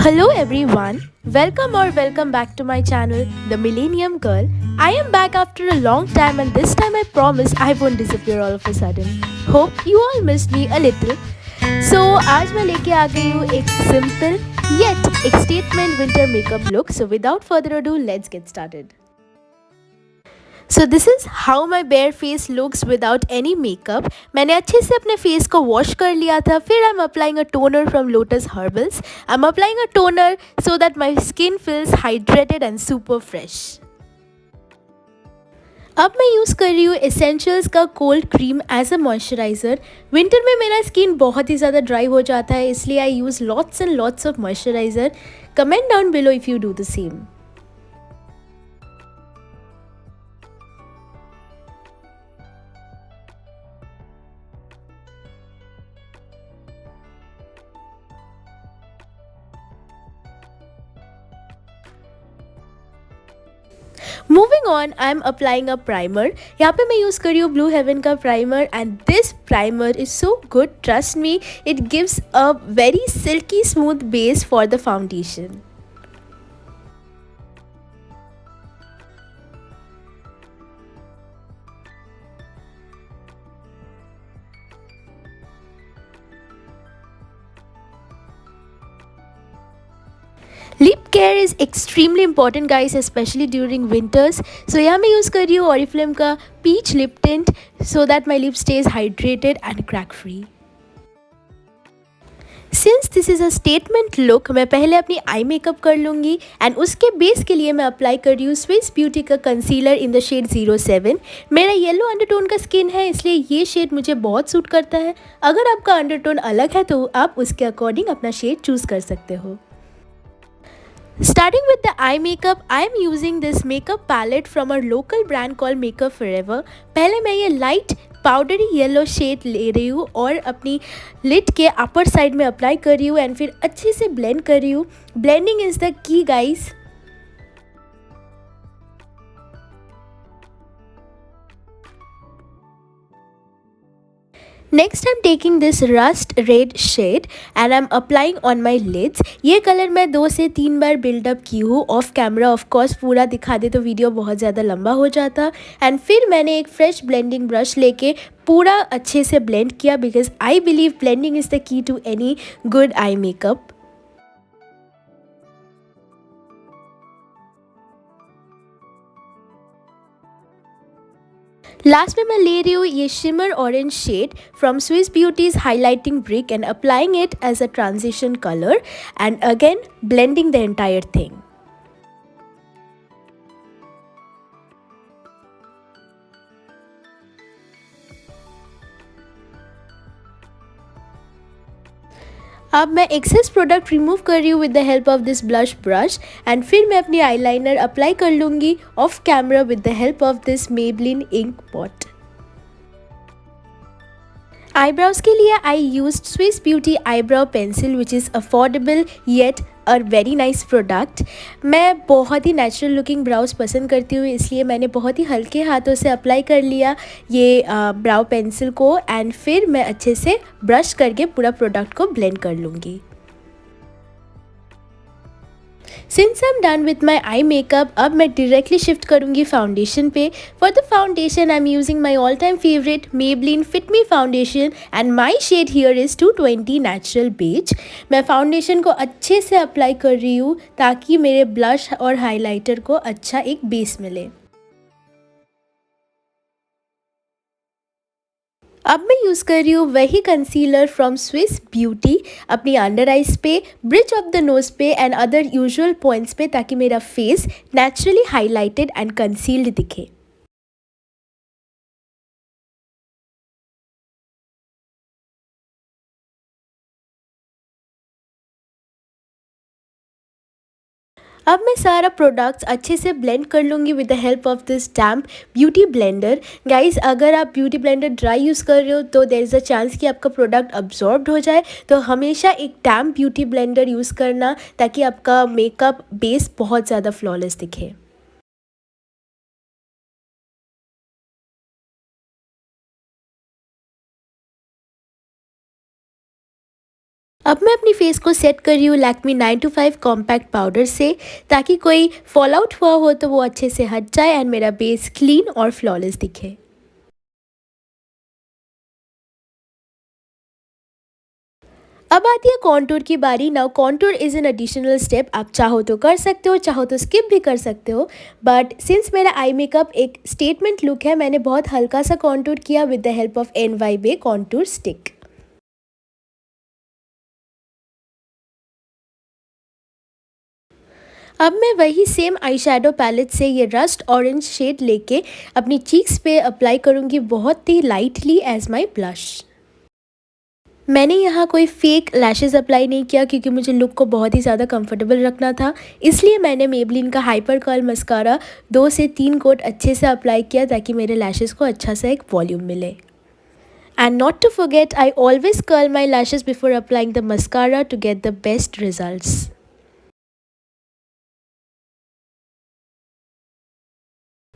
Hello everyone, welcome back to my channel, The Millennium Girl. I am back after a long time and this time I promise I won't disappear all of a sudden. Hope you all missed me a little. So आज मैं लेके आ गई हूँ एक simple yet एक statement winter makeup look. So without further ado, let's get started. So this is how my bare face looks without any makeup. मैंने अच्छे से अपने face को wash कर लिया था. फिर I'm applying a toner from Lotus Herbals. I'm applying a toner so that my skin feels hydrated and super fresh. अब मैं यूज़ कर रही हूँ एसेंशियल्स का cold cream as a moisturiser. Winter में मेरा स्किन बहुत ही ज़्यादा ड्राई हो जाता है, इसलिए I use lots and lots of moisturiser. Comment down below if you do the same. Moving on, I am applying a primer. यहाँ पे मैं यूज़ कर रही हूँ ब्लू हेवन का primer and this primer is so good. Trust me, it gives a very silky smooth base for the foundation. Lip care is extremely important guys, specially during winters. So यहाँ मैं use कर रही हूँ Oriflame का peach lip tint so that my lip stays hydrated and crack free. Since this is a statement look, मैं पहले अपनी eye makeup कर लूँगी एंड उसके बेस के लिए मैं अप्लाई कर रही हूँ स्विस ब्यूटी का कंसीलर इन द शेड 07. मेरा येलो अंडरटोन का स्किन है, इसलिए ये शेड मुझे बहुत सूट करता है. अगर आपका अंडरटोन अलग है तो आप उसके अकॉर्डिंग अपना शेड चूज़ कर सकते हो. Starting with the eye makeup, I am using this makeup palette from our local brand called Makeup Forever. पहले मैं ये लाइट पाउडरी येलो शेड ले रही हूँ और अपनी लिड के अपर साइड में अप्लाई कर रही हूँ एंड फिर अच्छे से ब्लेंड कर रही हूँ. Blending is the key guys. Next I am taking this rust red shade and I am applying on my lids. ये कलर मैं 2 से 3 बार बिल्डअप की हूँ ऑफ कैमरा. ऑफ कोर्स पूरा दिखा दे तो वीडियो बहुत ज़्यादा लंबा हो जाता. एंड फिर मैंने एक फ्रेश ब्लेंडिंग ब्रश लेके पूरा अच्छे से ब्लेंड किया because I believe blending is the key to any good eye makeup. Last में मैं ले रही हूँ ये shimmer orange shade from Swiss Beauty's highlighting brick and applying it as a transition colour and again blending the entire thing. अब मैं excess product remove कर रही हूँ with the help of this blush brush and फिर मैं अपनी eyeliner apply कर लूँगी off camera with the help of this Maybelline ink pot. Eyebrows के लिए I use Swiss Beauty eyebrow pencil which is affordable yet a very nice product. मैं बहुत ही natural looking browse पसंद करती हूँ, इसलिए मैंने बहुत ही हल्के हाथों से अप्लाई कर लिया ये ब्राउ पेंसिल को एंड फिर मैं अच्छे से ब्रश करके पूरा प्रोडक्ट को ब्लेंड कर लूँगी. Since I am done with my eye makeup, अब मैं डायरेक्टली शिफ्ट करूँगी फाउंडेशन पे. For the foundation I am using my all time favourite Maybelline fit me foundation and my shade here is 220 natural beige. मैं foundation को अच्छे से apply कर रही हूँ ताकि मेरे ब्लश और हाइलाइटर को अच्छा एक बेस मिले. अब मैं यूज़ कर रही हूँ वही कंसीलर फ्रॉम स्विस ब्यूटी अपनी अंडर आइज पे, ब्रिज ऑफ द नोज़ पे एंड अदर यूजुअल पॉइंट्स पे ताकि मेरा face naturally highlighted and concealed दिखे. अब मैं सारा प्रोडक्ट्स अच्छे से ब्लेंड कर लूँगी with the help of this damp beauty blender. Guys, अगर आप ब्यूटी ब्लेंडर ड्राई यूज़ कर रहे हो तो देयर इज़ अ चांस कि आपका प्रोडक्ट अब्जॉर्ब्ड हो जाए, तो हमेशा एक डैम्प ब्यूटी ब्लेंडर यूज़ करना ताकि आपका मेकअप बेस बहुत ज़्यादा फ्लॉलेस दिखे. अब मैं अपनी फेस को सेट कर रही हूँ लैक्मे 925 कॉम्पैक्ट पाउडर से, ताकि कोई फॉल आउट हुआ हो तो वो अच्छे से हट जाए एंड मेरा बेस क्लीन और फ्लॉलेस दिखे। अब आती है कॉन्टूर की बारी। Now contour is an additional step, आप चाहो तो कर सकते हो, चाहो तो स्किप भी कर सकते हो, बट सिंस मेरा आई मेकअप एक स्टेटमेंट लुक है, मैंने बहुत हल्का सा कॉन्टूर किया with the help of NYBay contour stick. अब मैं वही सेम आई शेडो पैलेट से ये रस्ट ऑरेंज शेड लेके अपनी चीक्स पे अप्लाई करूँगी बहुत ही लाइटली एज माई ब्लश। मैंने यहाँ कोई फेक लैशेज़ अप्लाई नहीं किया क्योंकि मुझे लुक को बहुत ही ज़्यादा कंफर्टेबल रखना था, इसलिए मैंने मेबलिन का हाइपर कर्ल मस्कारा 2 से 3 कोट अच्छे से अप्लाई किया ताकि मेरे लैशेज़ को अच्छा सा एक वॉल्यूम मिले। And not to forget, I always curl my lashes before applying the mascara to get the best results.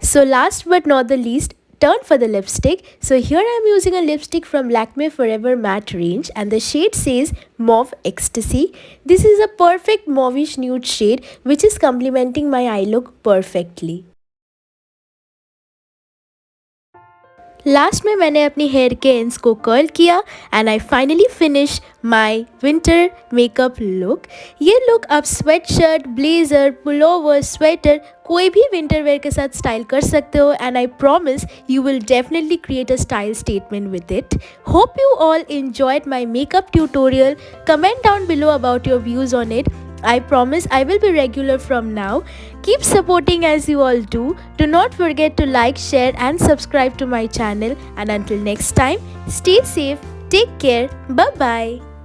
So last but not the least, turn for the lipstick. So here I am using a lipstick from Lakme Forever Matte range and the shade says Mauve Ecstasy. This is a perfect mauvish nude shade which is complementing my eye look perfectly. Last में मैंने अपनी hair के ends को curl किया and I finally finish my winter makeup look. ये look आप sweat shirt, blazer, pullover, sweater कोई भी विंटर वेयर के साथ स्टाइल कर सकते हो and I promise you will definitely create a style statement with it. Hope you all enjoyed my makeup tutorial. Comment down below about your views on it. I promise I will be regular from now. Keep supporting as you all do. Do not forget to like, share and subscribe to my channel. And until next time, stay safe, take care, bye bye.